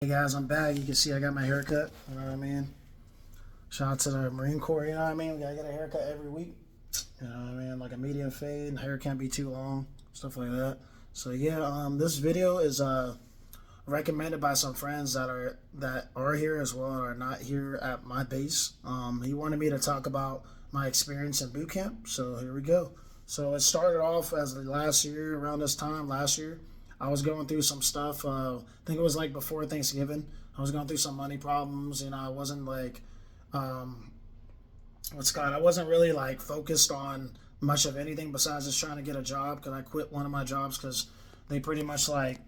Hey guys, I'm back. You can see I got my haircut. You know what I mean? Shout out to the Marine Corps. You know what I mean? We gotta get a haircut every week. You know what I mean? Like a medium fade. Hair can't be too long. Stuff like that. So yeah, this video is recommended by some friends that are here as well, or not here at my base. He wanted me to talk about my experience in boot camp. So here we go. So it started off as last year, around this time last year. I was going through some stuff. I think it was like before Thanksgiving. I was going through some money problems. You know, I wasn't like, um, I wasn't really like focused on much of anything besides just trying to get a job because I quit one of my jobs because they pretty much like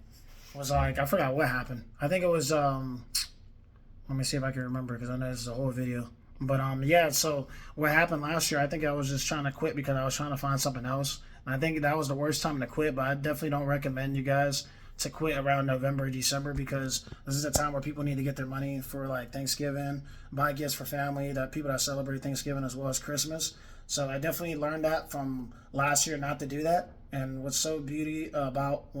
was like I forgot what happened. I think it was let me see if I can remember because I know this is a whole video. But yeah, so what happened last year, I think I was just trying to quit because I was trying to find something else. And I think that was the worst time to quit, but I definitely don't recommend you guys to quit around November or December because this is a time where people need to get their money for like Thanksgiving, buy gifts for family, that people that celebrate Thanksgiving as well as Christmas. So I definitely learned that from last year not to do that. And what's so beauty about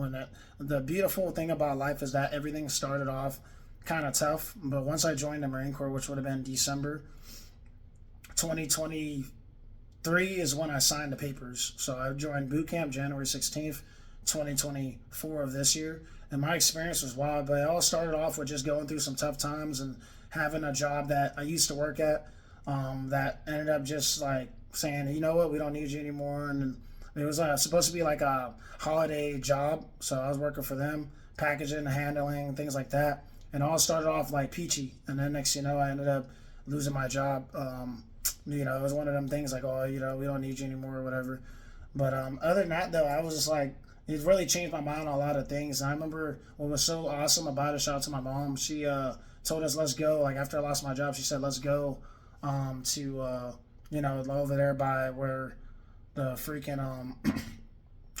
the beautiful thing about life is that everything started off kind of tough, but once I joined the Marine Corps, which would have been December 2023 is when I signed the papers. So I joined boot camp January 16th, 2024 of this year. And my experience was wild, but it all started off with just going through some tough times and having a job that I used to work at that ended up just like saying, you know what, we don't need you anymore. And it was supposed to be like a holiday job. So I was working for them, packaging, handling, things like that. And all started off like peachy. And then next, I ended up losing my job. It was one of them things like, oh, we don't need you anymore or whatever. But other than that, though, I was just like, it really changed my mind on a lot of things. And I remember what was so awesome about it. Shout out to my mom. She told us, let's go. Like after I lost my job, she said, let's go over there by where the freaking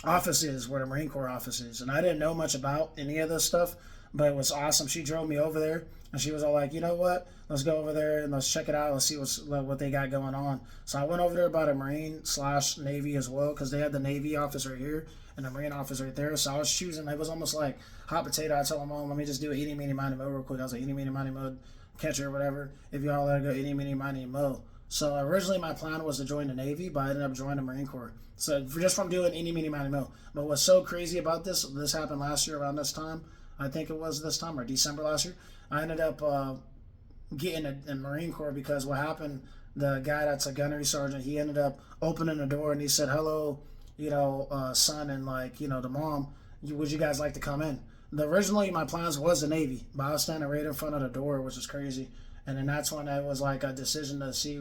office is, where the Marine Corps office is. And I didn't know much about any of this stuff, but it was awesome. She drove me over there, and she was all like, you know what? Let's go over there and let's check it out. Let's see what they got going on. So I went over there by the Marine / Navy as well because they had the Navy office right here and the Marine office right there. So I was choosing. It was almost like hot potato. I told my mom, let me just do an eeny, meeny, miny, mo real quick. I was like, eeny, meeny, miny, mo, catcher or whatever. If y'all let it go, eeny, meeny, miny, mo. So originally my plan was to join the Navy, but I ended up joining the Marine Corps. So just from doing eeny, meeny, miny, mo. But what's so crazy about this happened last year around this time. I think it was this time or December last year. I ended up getting a Marine Corps because what happened, the guy that's a gunnery sergeant, he ended up opening the door and he said, hello, son, and like, the mom, would you guys like to come in? Originally, my plans was the Navy, but I was standing right in front of the door, which is crazy. And then that's when it was like a decision to see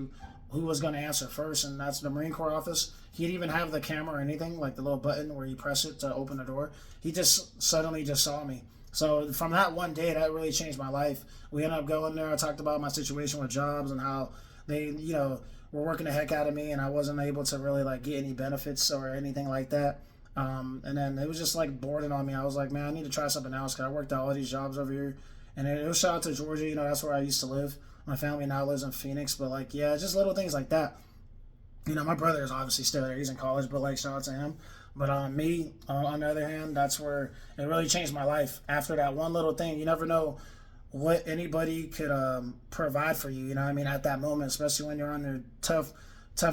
who was going to answer first, and that's the Marine Corps office. He didn't even have the camera or anything, like the little button where you press it to open the door. He just suddenly just saw me. So from that one day, that really changed my life. We ended up going there. I talked about my situation with jobs and how they, were working the heck out of me, and I wasn't able to really like get any benefits or anything like that. And then it was just like boring on me. I was like, man, I need to try something else because I worked at all these jobs over here. And it was shout out to Georgia. That's where I used to live. My family now lives in Phoenix, but like, yeah, just little things like that. My brother is obviously still there. He's in college, but like, shout out to him. But me, on the other hand, that's where it really changed my life. After that one little thing, you never know what anybody could provide for you. At that moment, especially when you're on your tough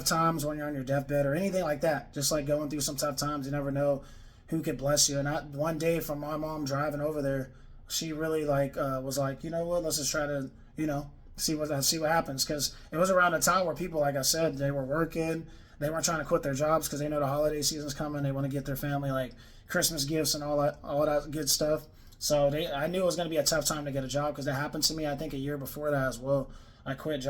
times, when you're on your deathbed or anything like that. Just like going through some tough times, you never know who could bless you. And one day from my mom driving over there, she really like was like, you know what, let's just try to see what happens, because it was around a time where people, like I said, they were working. They weren't trying to quit their jobs because they know the holiday season's coming. They want to get their family like Christmas gifts and all that good stuff. So I knew it was going to be a tough time to get a job because that happened to me. I think a year before that as well. I quit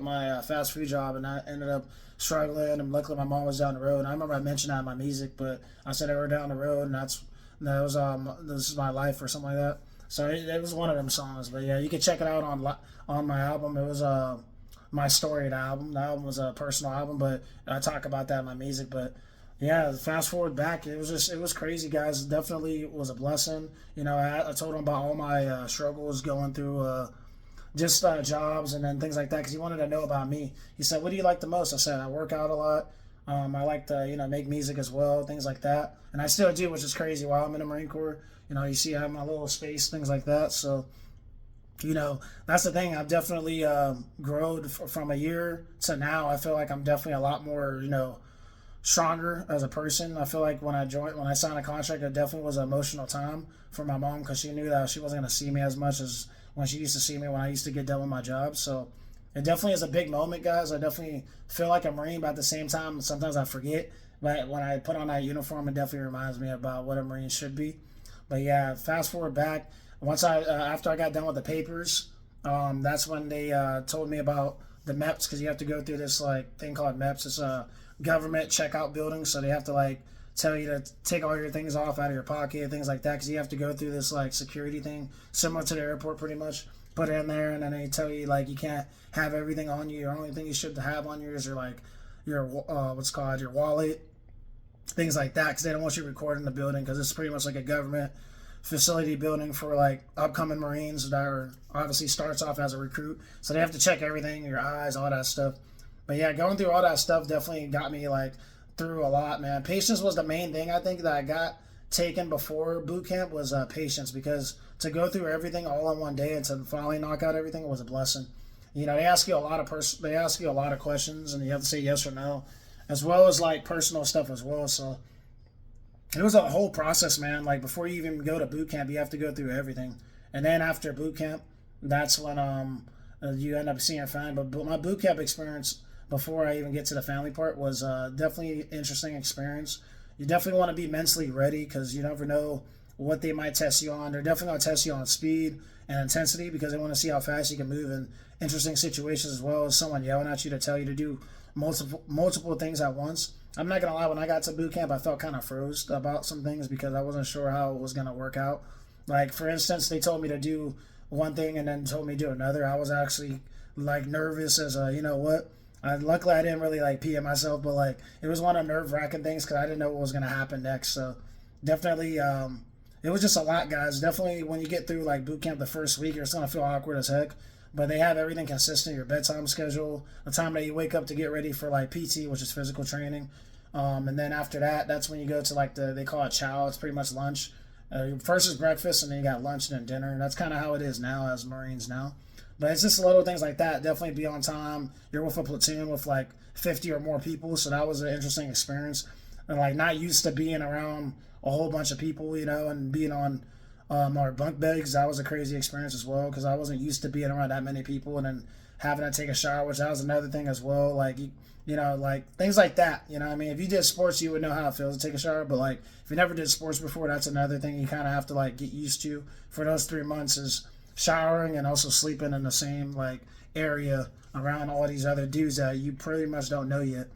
my fast food job, and I ended up struggling. And luckily, my mom was down the road. And I remember I mentioned that in my music, but I said they were down the road, and that was this is my life or something like that. So it was one of them songs. But yeah, you can check it out on my album. It was my story. The album was a personal album, but I talk about that in my music. But yeah, fast forward back, it was crazy, guys. Definitely was a blessing. I told him about all my struggles going through just jobs and then things like that because he wanted to know about me. He said, what do you like the most? I said, I work out a lot. I like to make music as well, things like that, and I still do, which is crazy. While I'm in the Marine Corps, you see I have my little space, things like that. So That's the thing. I've definitely grown from a year to now. I feel like I'm definitely a lot more, stronger as a person. I feel like when I signed a contract, it definitely was an emotional time for my mom because she knew that she wasn't going to see me as much as when she used to see me when I used to get done with my job. So it definitely is a big moment, guys. I definitely feel like a Marine, but at the same time, sometimes I forget. But when I put on that uniform, it definitely reminds me about what a Marine should be. But yeah, fast forward back. Once after I got done with the papers, that's when they told me about the MEPS because you have to go through this like thing called MEPS. It's a government checkout building, so they have to like tell you to take all your things off out of your pocket, things like that, because you have to go through this like security thing similar to the airport, pretty much. Put it in there, and then they tell you like you can't have everything on you. The only thing you should have on you is your like your what's called your wallet, things like that, because they don't want you recording the building because it's pretty much like a government facility building for like upcoming Marines that are obviously starts off as a recruit. So they have to check everything, your eyes, all that stuff. But yeah, going through all that stuff definitely got me like through a lot, man. Patience was the main thing I think that I got taken before boot camp was patience because to go through everything all in one day and to finally knock out everything was a blessing. They ask you a lot of they ask you a lot of questions and you have to say yes or no, as well as like personal stuff as well. So it was a whole process, man. Like before you even go to boot camp, you have to go through everything, and then after boot camp, that's when you end up seeing your family. But my boot camp experience before I even get to the family part was definitely an interesting experience. You definitely want to be mentally ready because you never know what they might test you on. They're definitely going to test you on speed and intensity because they want to see how fast you can move in interesting situations as well as someone yelling at you to tell you to do multiple things at once. I'm not gonna lie, when I got to boot camp, I felt kind of froze about some things because I wasn't sure how it was gonna work out. Like for instance, they told me to do one thing and then told me to do another. I was actually like nervous as a what. Luckily, I didn't really like pee at myself, but like it was one of nerve wracking things because I didn't know what was gonna happen next. So definitely, it was just a lot, guys. Definitely, when you get through like boot camp the first week, you're gonna feel awkward as heck. But they have everything consistent, your bedtime schedule, the time that you wake up to get ready for like PT, which is physical training. And then after that, that's when you go to like they call it chow. It's pretty much lunch. First is breakfast, and then you got lunch and then dinner. And that's kind of how it is now as Marines now. But it's just little things like that. Definitely be on time. You're with a platoon with like 50 or more people, so that was an interesting experience. And like not used to being around a whole bunch of people, and being on our bunk beds. That was a crazy experience as well because I wasn't used to being around that many people and then having to take a shower, which that was another thing as well. Like like things like that. I mean, if you did sports, you would know how it feels to take a shower. But like if you never did sports before, that's another thing you kind of have to like get used to for those 3 months is showering and also sleeping in the same like area around all these other dudes that you pretty much don't know yet.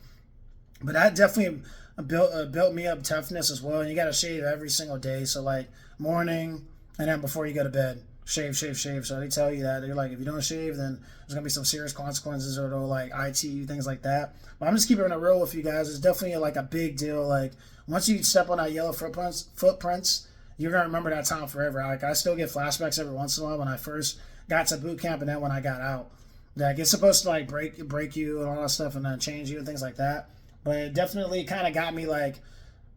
But that definitely built me up toughness as well. And you got to shave every single day. So like morning and then before you go to bed, shave. So they tell you that they're like, if you don't shave, then there's gonna be some serious consequences, or they'll like IT you, things like that. But I'm just keeping it real with you guys. It's definitely like a big deal. Like once you step on that yellow footprints, you're gonna remember that time forever. Like I still get flashbacks every once in a while when I first got to boot camp and then when I got out. Like it's supposed to like break you and all that stuff and then change you and things like that. But it definitely kind of got me like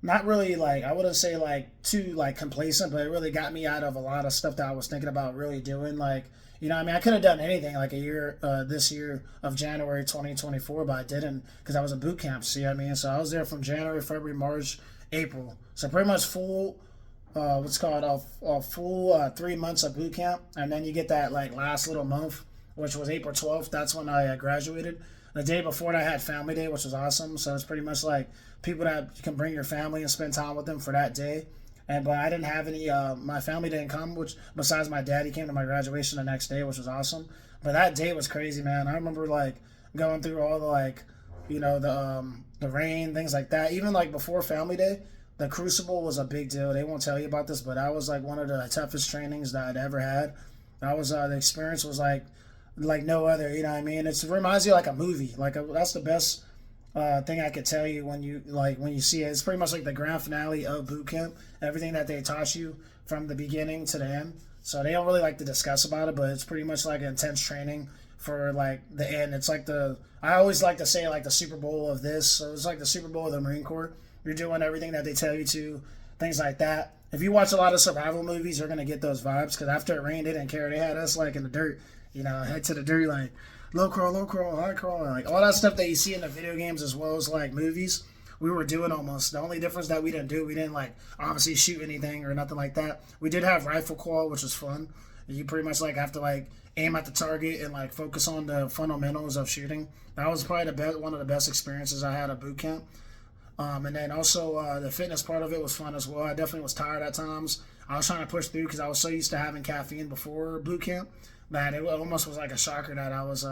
not really like I wouldn't say like too like complacent, but it really got me out of a lot of stuff that I was thinking about really doing. Like I mean, I could have done anything like this year of January 2024, but I didn't because I was in boot camp. See what I mean? So I was there from January, February, March, April. So pretty much full what's called a full 3 months of boot camp, and then you get that like last little month, which was April 12th. That's when I graduated. The day before that, I had family day, which was awesome. So it's pretty much like people that you can bring your family and spend time with them for that day. But I didn't have any. My family didn't come, which besides my dad, he came to my graduation the next day, which was awesome. But that day was crazy, man. I remember like going through all the like, the rain, things like that. Even like before family day, the Crucible was a big deal. They won't tell you about this, but that was like one of the toughest trainings that I'd ever had. That was the experience was like no other. You know what I mean? It reminds you like a movie. That's the best thing I could tell you when you see it. It's pretty much like the grand finale of boot camp. Everything that they taught you from the beginning to the end. So they don't really like to discuss about it, but it's pretty much like intense training for like the end. It's like I always like to say like the Super Bowl of this. So it's like the Super Bowl of the Marine Corps. You're doing everything that they tell you to, things like that. if you watch a lot of survival movies, you're gonna get those vibes. Because after it rained, they didn't care. They had us like in the dirt, head to the dirt, like low crawl, high crawl, like all that stuff that you see in the video games as well as like movies. We were doing almost. The only difference that we didn't like obviously shoot anything or nothing like that. We did have rifle call, which was fun. You pretty much like have to like aim at the target and like focus on the fundamentals of shooting. That was probably one of the best experiences I had at boot camp. And then also the fitness part of it was fun as well. I definitely was tired at times. I was trying to push through because I was so used to having caffeine before boot camp that it almost was like a shocker that I was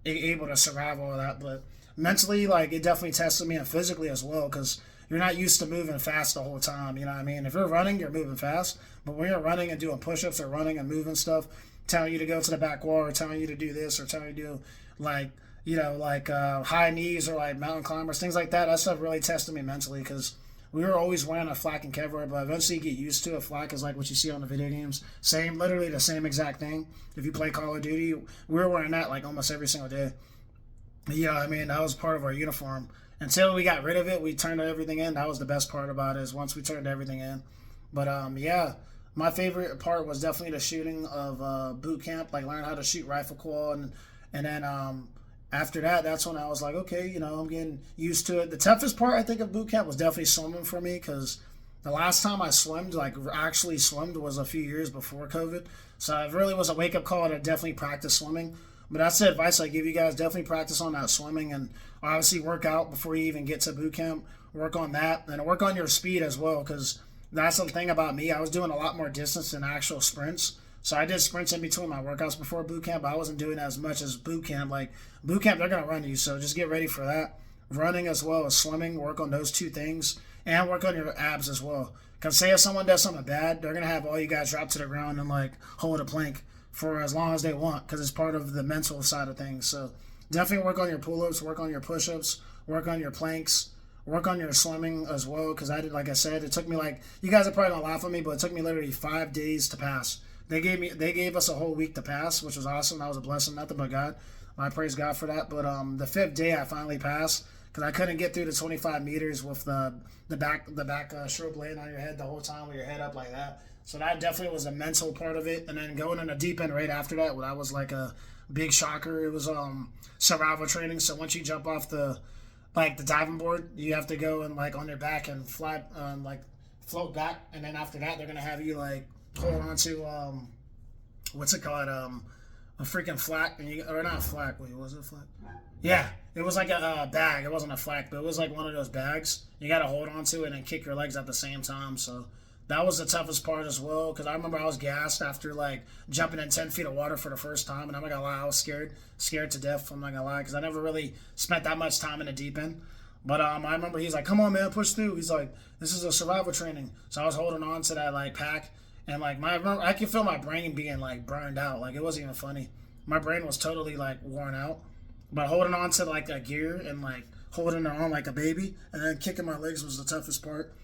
able to survive all of that. But mentally, like it definitely tested me and physically as well because you're not used to moving fast the whole time. You know what I mean? If you're running, you're moving fast. But when you're running and doing push-ups or running and moving stuff, telling you to go to the back wall or telling you to do this or telling you to do like high knees or like mountain climbers, things like that. That stuff really tested me mentally because we were always wearing a flak and kevlar, but eventually you get used to it. Flak is like what you see on the video games. Same, literally the same exact thing. If you play Call of Duty, we were wearing that like almost every single day. Yeah, I mean, that was part of our uniform. Until we got rid of it, we turned everything in. That was the best part about it is once we turned everything in. But yeah, my favorite part was definitely the shooting of boot camp, like learn how to shoot rifle call. And then after that, that's when I was like, okay, I'm getting used to it. The toughest part, I think, of boot camp was definitely swimming for me because the last time I swimmed, like actually swimmed, was a few years before COVID. So it really was a wake-up call to definitely practice swimming. But that's the advice I give you guys. Definitely practice on that swimming and obviously work out before you even get to boot camp. Work on that and work on your speed as well because that's the thing about me. I was doing a lot more distance than actual sprints. So I did sprints in between my workouts before boot camp, but I wasn't doing as much as boot camp. Like boot camp, they're going to run you. So just get ready for that. Running as well as swimming, work on those two things and work on your abs as well. Because say if someone does something bad, they're going to have all you guys drop to the ground and like hold a plank for as long as they want because it's part of the mental side of things. So definitely work on your pull-ups, work on your push-ups, work on your planks, work on your swimming as well because I did, like I said, it took me like, you guys are probably going to laugh at me, but it took me literally 5 days to pass. They gave us a whole week to pass, which was awesome. That was a blessing, nothing but God. I praise God for that. But the 5th day I finally passed because I couldn't get through the 25 meters with the back stroke laying on your head the whole time with your head up like that. So that definitely was a mental part of it. And then going in the deep end right after that, well, that was like a big shocker. It was survival training. So once you jump off the diving board, you have to go and like on your back and fly like float back. And then after that, they're gonna have you like hold on to what's it called, a freaking flak, or not flak, wait, was it a flak? Yeah, it was like a bag. It wasn't a flak, but it was like one of those bags. You got to hold on to it and kick your legs at the same time. So that was the toughest part as well because I remember I was gassed after like jumping in 10 feet of water for the first time, and I'm not gonna lie, I was scared to death. I'm not gonna lie because I never really spent that much time in the deep end. But I remember he's like, "Come on, man, push through." He's like, "This is a survival training." So I was holding on to that like pack. And like I can feel my brain being like burned out. Like it wasn't even funny. My brain was totally like worn out. But holding on to like a gear and like holding it on like a baby and then kicking my legs was the toughest part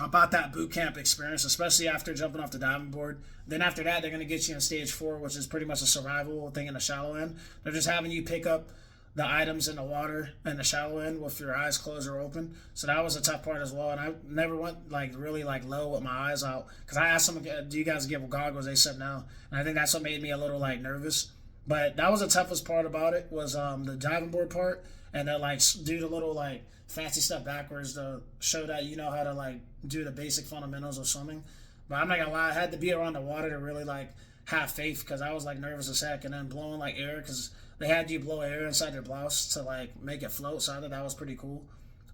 about that boot camp experience, especially after jumping off the diving board. Then after that, they're gonna get you in stage 4, which is pretty much a survival thing in the shallow end. They're just having you pick up the items in the water in the shallow end with your eyes closed or open. So that was a tough part as well. And I never went like really like low with my eyes out because I asked them, "Do you guys give goggles?" They said no, and I think that's what made me a little like nervous. But that was the toughest part about it was the diving board part, and then like do the little like fancy stuff backwards to show that you know how to like do the basic fundamentals of swimming. But I'm not gonna lie, I had to be around the water to really like have faith because I was like nervous as heck, and then blowing like air because they had you blow air inside your blouse to like make it float. So I thought that was pretty cool.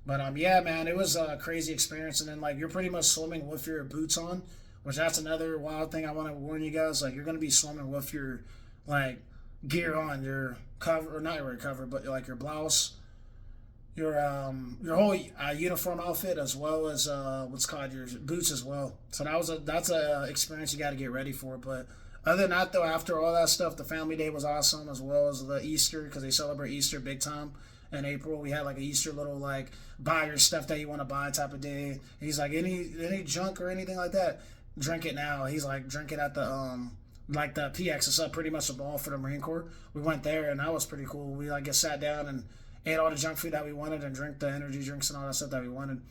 But yeah, man, it was a crazy experience. And then like you're pretty much swimming with your boots on, which that's another wild thing I want to warn you guys. Like you're gonna be swimming with your like gear on, your cover or not your cover, but like your blouse, your whole uniform outfit as well as what's called your boots as well. So that's a experience you got to get ready for. But other than that, though, after all that stuff, the family day was awesome as well as the Easter because they celebrate Easter big time in April. We had like an Easter little like buy your stuff that you want to buy type of day. And he's like, any junk or anything like that, drink it now. He's like, drink it at the like the PX. It's up pretty much a ball for the Marine Corps. We went there and that was pretty cool. We like just sat down and ate all the junk food that we wanted and drank the energy drinks and all that stuff that we wanted.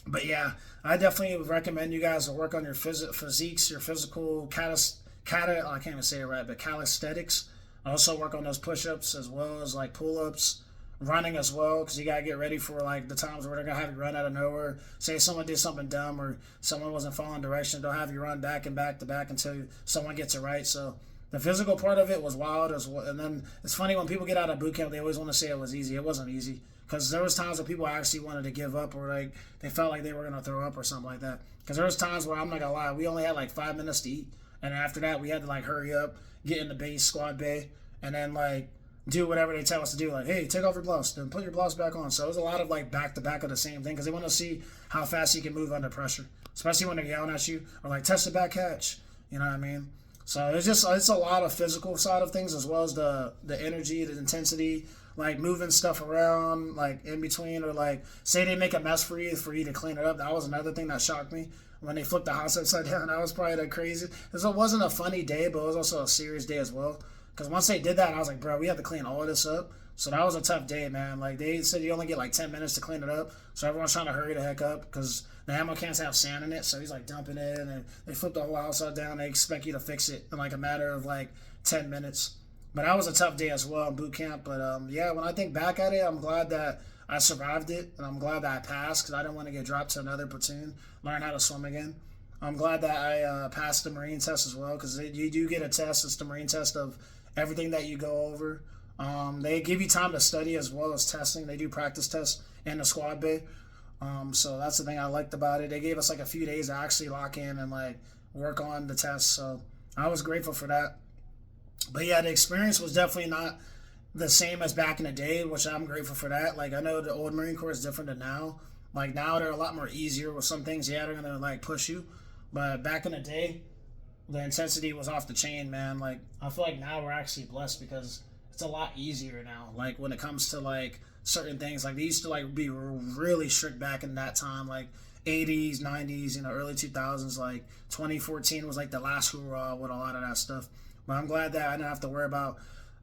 But yeah, I definitely would recommend you guys to work on your physiques, your physical I can't even say it right, but calisthenics. Also work on those push-ups as well as like pull-ups, running as well, because you gotta get ready for like the times where they're gonna have you run out of nowhere. Say someone did something dumb or someone wasn't following direction, they'll have you run back and back to back until someone gets it right. So the physical part of it was wild as well. And then it's funny when people get out of boot camp, they always want to say it was easy. It wasn't easy because there was times where people actually wanted to give up or like they felt like they were gonna throw up or something like that. Because there was times where I'm not gonna lie, we only had like 5 minutes to eat, and after that we had to like hurry up, get in the base squad bay, and then like do whatever they tell us to do. Like, hey, take off your blouse, then put your blouse back on. So it was a lot of like back to back of the same thing because they want to see how fast you can move under pressure, especially when they're yelling at you or like test the back catch. You know what I mean? So it's a lot of physical side of things as well as the energy, the intensity, like moving stuff around, like in between, or like say they make a mess for you to clean it up. That was another thing that shocked me when they flipped the house upside down. That was probably the craziest. This wasn't a funny day, but it was also a serious day as well. Because once they did that, I was like, bro, we have to clean all of this up. So that was a tough day, man. Like they said, you only get like 10 minutes to clean it up. So everyone's trying to hurry the heck up because the ammo cans have sand in it. So he's like dumping it, and they flipped the whole house upside down. They expect you to fix it in like a matter of like 10 minutes. But that was a tough day as well in boot camp. But yeah, when I think back at it, I'm glad that I survived it, and I'm glad that I passed because I didn't want to get dropped to another platoon, learn how to swim again. I'm glad that I passed the Marine test as well because you do get a test. It's the Marine test of everything that you go over. They give you time to study as well as testing. They do practice tests in the squad bay. So that's the thing I liked about it. They gave us like a few days to actually lock in and like work on the tests. So I was grateful for that. But yeah, the experience was definitely not the same as back in the day, which I'm grateful for that. Like I know the old Marine Corps is different than now. Like now they're a lot more easier with some things. Yeah, they're gonna like push you, but back in the day, the intensity was off the chain, man. Like I feel like now we're actually blessed because it's a lot easier now. Like when it comes to like certain things, like they used to like be really strict back in that time, like 80s, 90s, early 2000s. Like 2014 was like the last hoorah with a lot of that stuff. But I'm glad that I didn't have to worry about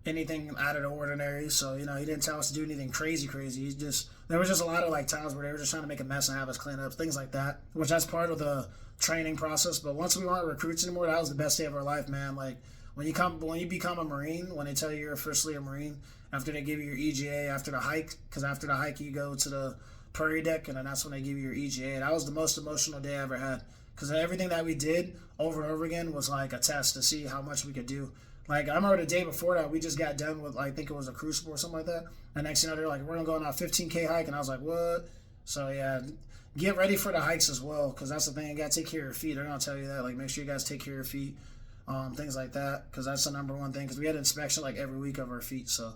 anything out of the ordinary. So he didn't tell us to do anything crazy. There was just a lot of like times where they were just trying to make a mess and have us clean up things like that, which that's part of the training process. But once we weren't recruits anymore, that was the best day of our life, man. Like when you become a Marine, when they tell you you're officially a Marine, after they give you your EGA after the hike, because after the hike you go to the prairie deck, and then that's when they give you your EGA. That was the most emotional day I ever had because everything that we did over and over again was like a test to see how much we could do. Like I remember the day before that, we just got done with I think it was a crucible or something like that. And next thing you know, they're like, we're gonna go on a 15K hike, and I was like, what? So yeah, get ready for the hikes as well, because that's the thing. You gotta take care of your feet. They're gonna tell you that. Like make sure you guys take care of your feet, things like that, because that's the number one thing. Because we had inspection like every week of our feet. So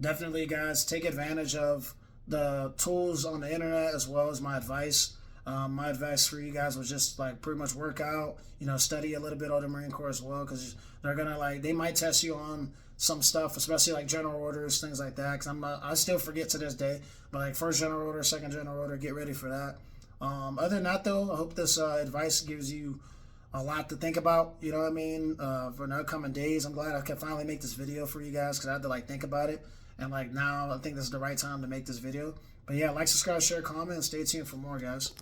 definitely, guys, take advantage of the tools on the internet as well as my advice. My advice for you guys was just like pretty much work out, study a little bit on the Marine Corps as well, because they're gonna they might test you on some stuff, especially like general orders, things like that. Because I still forget to this day, but like first general order, second general order, get ready for that. Other than that, though, I hope this advice gives you a lot to think about. You know what I mean? For the upcoming days, I'm glad I could finally make this video for you guys because I had to think about it, and now I think this is the right time to make this video. But yeah, like, subscribe, share, comment, and stay tuned for more, guys.